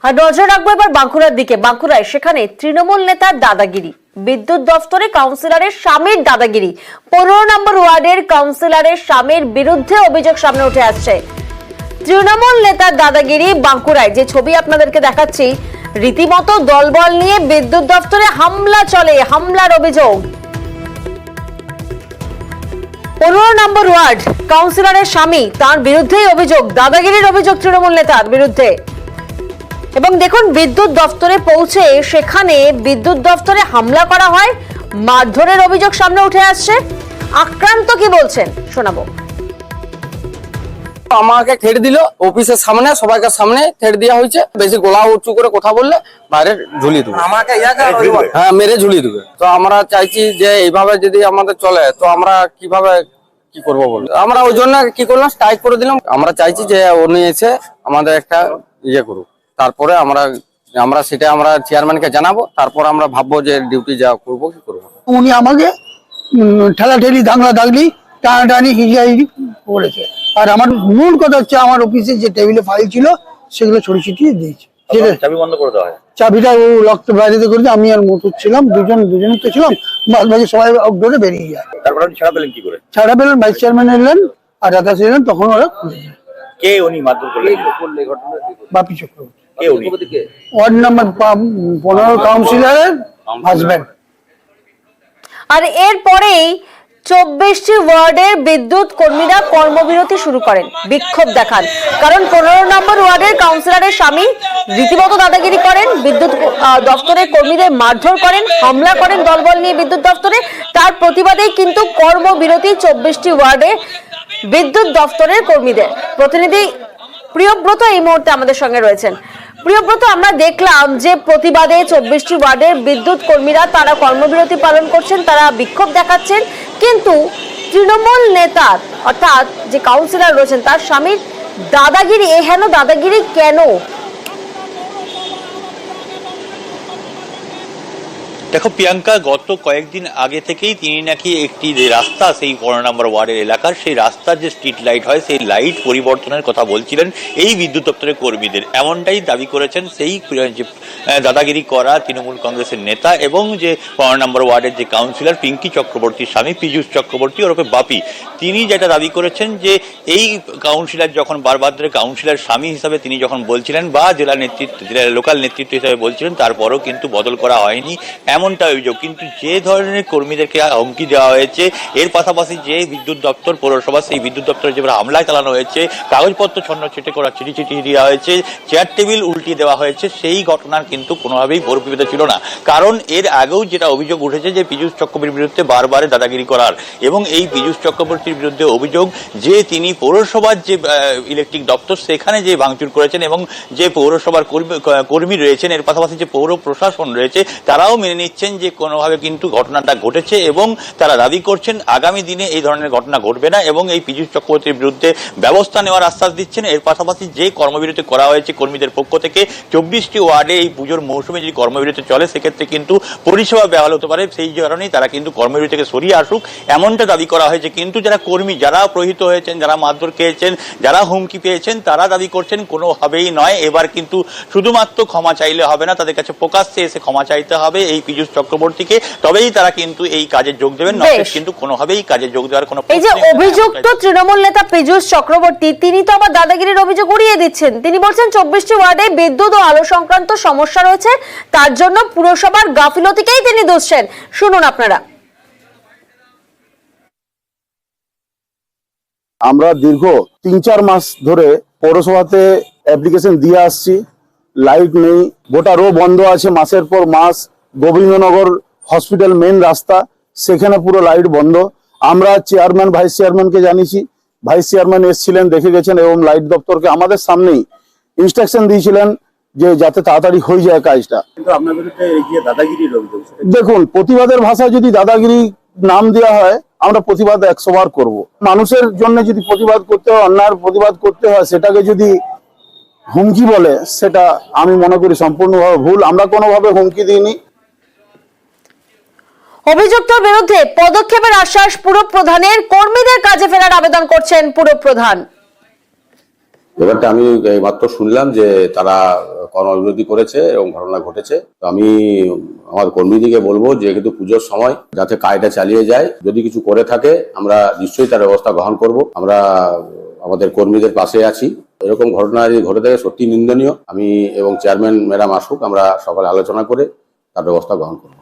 আর নজর রাখবো এবার বাঁকুড়ার দিকে। বাঁকুড়ায় সেখানে তৃণমূল নেতার দাদাগিরি, বিদ্যুৎ দফতরে কাউন্সিলরের স্বামীর দাদাগিরি। 15 নম্বর ওয়ার্ডের কাউন্সিলরের স্বামীর বিরুদ্ধে অভিযোগ সামনে উঠে আসছে। তৃণমূল নেতার দাদাগিরি বাঁকুড়ায়, যে ছবি আপনাদেরকে দেখাচ্ছি, রীতিমতো দলবল নিয়ে বিদ্যুৎ দফতরে হামলা চলে, হামলার অভিযোগ। 15 নম্বর ওয়ার্ড কাউন্সিলরের স্বামী, তার বিরুদ্ধেই অভিযোগ, দাদাগিরির অভিযোগ তৃণমূল নেতার বিরুদ্ধে। এবং দেখুন, বিদ্যুৎ দফতরে পৌঁছে সেখানে বিদ্যুৎ দফতরে হামলা করা হয়, মারধরের অভিযোগ সামনে উঠে আসছে। আক্রান্ত কি বলছেন শোনাবো। আমাকে ঠেট দিল অফিসের সামনে, সবাইকে সামনে ঠেট দেওয়া হয়েছে। বেশি গলা উঁচু করে কথা বললে বাইরে ঝুলিয়ে দেবে, আমাকে হ্যাঁ মেরে ঝুলিয়ে দেবে। তো আমরা চাইছি যে এইভাবে যদি আমাদের চলে তো আমরা কিভাবে কি করবো বলে, আমরা ওই জন্য কি করলাম, স্ট্রাইক করে দিলাম। আমরা চাইছি যে উনি এসে আমাদের একটা ইয়ে করুক, তারপরে আমরা সেটা আমরা চেয়ারম্যানকে জানাবো, তারপর আমরা ভাববো যে ডিউটি যা করবো কি করবো। উনি আমাকে ঠেলাঠেলি দাঙ্গা দাগলি টানাটানি হিজিয়াহিজি করেছে। আর আমার মূল কথা হচ্ছে, আমার অফিসে যে টেবিলে ফাইল ছিল সেগুলো ছড়িয়ে ছিটিয়ে দিয়েছে। চাবি বন্ধ করে দেওয়া হয়, চাবিটা ও রক্ত বাইরে করেছে। আমি আর মতো ছিলাম, দুজন তো ছিলাম, বাদ বাকি সবাই আউটডোরে বেরিয়ে যায়। তারপর আপনি ছাড়া পেলেন কি করে? ছাড়া পেলেন, ভাইস চেয়ারম্যান এলেন আর দাদা এলেন, তখন ওরা খুলে যায়। কে উনি মারধর করলেন? বাপি চক্রবর্তী, কে উনি? ওয়ার্ড নাম্বার 15 কাউন্সিলরের হাজবেন্ড। আর এরপরেই 24টি ওয়ার্ডের বিদ্যুৎ কর্মীরা কর্মবিরতি শুরু করেন, বিক্ষোভ দেখান। কারণ 15 নম্বর ওয়ার্ডের কাউন্সিলরের স্বামী রীতিমতো দাদাগিরি করেন, বিদ্যুৎ দপ্তরের কর্মীদের মারধর করেন, হামলা করেন দলবল নিয়ে বিদ্যুৎ দপ্তরে। তার প্রতিবাদেই কিন্তু কর্মবিরতি 24টি ওয়ার্ডে বিদ্যুৎ দপ্তরের কর্মীদের। প্রতিনিধি প্রিয়ব্রত এই মুহূর্তে আমাদের সঙ্গে রয়েছেন। প্রিয়ব্রত, আমরা দেখলাম যে প্রতিবাদে 24টি ওয়ার্ডের বিদ্যুৎ কর্মীরা তারা কর্মবিরতি পালন করছেন, তারা বিক্ষোভ দেখাচ্ছেন, কিন্তু তৃণমূল নেতার অর্থাৎ যে কাউন্সিলর রয়েছেন তার স্বামীর দাদাগিরি, এহেন দাদাগিরি কেন? দেখো প্রিয়াঙ্কা, গত কয়েকদিন আগে থেকেই তিনি নাকি একটি যে রাস্তা, সেই 15 নম্বর ওয়ার্ডের এলাকার সেই রাস্তার যে স্ট্রিট লাইট হয় সেই লাইট পরিবর্তনের কথা বলছিলেন এই বিদ্যুৎ দপ্তরের কর্মীদের। এমনটাই দাবি করেছেন সেই যে দাদাগিরি করা তৃণমূল কংগ্রেসের নেতা এবং যে 15 নম্বর ওয়ার্ডের যে কাউন্সিলর পিঙ্কি চক্রবর্তীর স্বামী পীযূষ চক্রবর্তী ওরফে বাপি। তিনি যেটা দাবি করেছেন যে এই কাউন্সিলর যখন বারবার ধরে কাউন্সিলর স্বামী হিসাবে তিনি যখন বলছিলেন বা জেলা নেতৃত্ব লোকাল নেতৃত্ব হিসাবে বলছিলেন, তারপরও কিন্তু বদল করা হয়নি এমনটা অভিযোগ। কিন্তু যে ধরনের কর্মীদেরকে হুমকি দেওয়া হয়েছে, এর পাশাপাশি যে বিদ্যুৎ দপ্তর পৌরসভা, সেই বিদ্যুৎ দপ্তরে যেভাবে হামলায় চালানো হয়েছে, কাগজপত্র ছন্ন ছিটে করা চিঠি দেওয়া হয়েছে, চেয়ার টেবিল উল্টিয়ে দেওয়া হয়েছে, সেই ঘটনার কিন্তু কোনোভাবেই পরিপ্রেক্ষিত ছিল না। কারণ এর আগেও যেটা অভিযোগ উঠেছে যে পীযূষ চক্রবর্তীর বিরুদ্ধে বারবার দাদাগিরি করার, এবং এই পীযূষ চক্রবর্তীর বিরুদ্ধে অভিযোগ যে তিনি পৌরসভার যে ইলেকট্রিক দপ্তর সেখানে যে ভাঙচুর করেছেন এবং যে পৌরসভার কর্মী রয়েছেন, এর পাশাপাশি যে পৌর প্রশাসন রয়েছে তারাও মেনে নিচ্ছেন যে কোনোভাবে কিন্তু ঘটনাটা ঘটেছে, এবং তারা দাবি করছেন আগামী দিনে এই ধরনের ঘটনা ঘটবে না এবং এই পীযূষ চক্রবর্তীর বিরুদ্ধে ব্যবস্থা নেওয়ার আশ্বাস দিচ্ছেন। এর পাশাপাশি যে কর্মবিরতি করা হয়েছে কর্মীদের পক্ষ থেকে 24টি ওয়ার্ডে এই পুজোর মৌসুমে যদি কর্মবিরতি চলে সেক্ষেত্রে কিন্তু পরিষেবা ব্যাহত হতে পারে, সেই কারণেই তারা কিন্তু কর্মবিরতি থেকে সরিয়ে আসুক এমনটা দাবি করা হয়েছে। কিন্তু যারা কর্মী, যারা প্রহিত হয়েছেন, যারা মারধর খেয়েছেন, যারা হুমকি পেয়েছেন, তারা দাবি করছেন কোনোভাবেই নয়, এবার কিন্তু শুধুমাত্র ক্ষমা চাইলে হবে না, তাদের কাছে প্রকাশ্যে এসে ক্ষমা চাইতে হবে এই পীযূষ চক্রবর্তীকে, তবেই তারা কিন্তু এই কাজে যোগ দেবেন, নয়তো কিন্তু কোনোভাবেই কাজে যোগ দেওয়ার কোনো। এই যে অভিযুক্ত তৃণমূল নেতা পীযূষ চক্রবর্তী, তিনি তো আবার দাদাগিরির অভিযোগ উড়িয়ে দিচ্ছেন। তিনি বলছেন 24টি ওয়ার্ডে বিদ্যুৎ ও আলো সংক্রান্ত সমস্যা রয়েছে, তার জন্য পুরসভার গাফিলতিকেই তিনি দোষছেন। শুনুন আপনারা। আমরা দীর্ঘ 3-4 মাস ধরে পৌরসভাতে অ্যাপ্লিকেশন দিয়ে আসছি, লাইট নেই, গোটা রো বন্ধ আছে মাসের পর মাস। গোবিন্দনগর হসপিটাল মেন রাস্তা, সেখানে পুরো লাইট বন্ধ। আমরা চেয়ারম্যান, ভাইস চেয়ারম্যানকে জানিয়েছি, ভাইস চেয়ারম্যান এসেছিলেন, দেখে গেছেন এবং লাইট দপ্তরকে আমাদের সামনেই ইনস্ট্রাকশন দিয়েছিলেন যে যাতে তাড়াতাড়ি হয়ে যায় কাজটা। কিন্তু আপনার বিরুদ্ধে এই যে দাদাগিরির অভিযোগ, দেখুন, প্রতিবাদের ভাষায় যদি দাদাগিরি নাম দেওয়া হয়, আমরা প্রতিবাদ 100 বার করবো। মানুষের জন্য যদি প্রতিবাদ করতে হয়, অন্যায়ের প্রতিবাদ করতে হয়, সেটাকে যদি হুমকি বলে, সেটা আমি মনে করি সম্পূর্ণভাবে ভুল। আমরা কোনোভাবে হুমকি দিইনি। অভিযুক্তর বিরুদ্ধে পদক্ষেপের আশ্বাস পুরপ্রধানের, কর্মীদের কাজে ফেরার আবেদন করছেন পুরপ্রধান। ব্যাপারটা আমি মাত্র শুনলাম যে তারা কর্মবিরতি করেছে এবং ঘটনা ঘটেছে। তো আমি আমার কর্মীদিকে বলবো যে কিন্তু পুজোর সময় যাতে কাজটা চালিয়ে যায়, যদি কিছু করে থাকে আমরা নিশ্চয়ই তার ব্যবস্থা গ্রহণ করব। আমরা আমাদের কর্মীদের পাশে আছি। এরকম ঘটনা যদি ঘটে থাকে সত্যি নিন্দনীয়। আমি এবং চেয়ারম্যান ম্যাডাম আসুক, আমরা সকালে আলোচনা করে তার ব্যবস্থা গ্রহণ করব।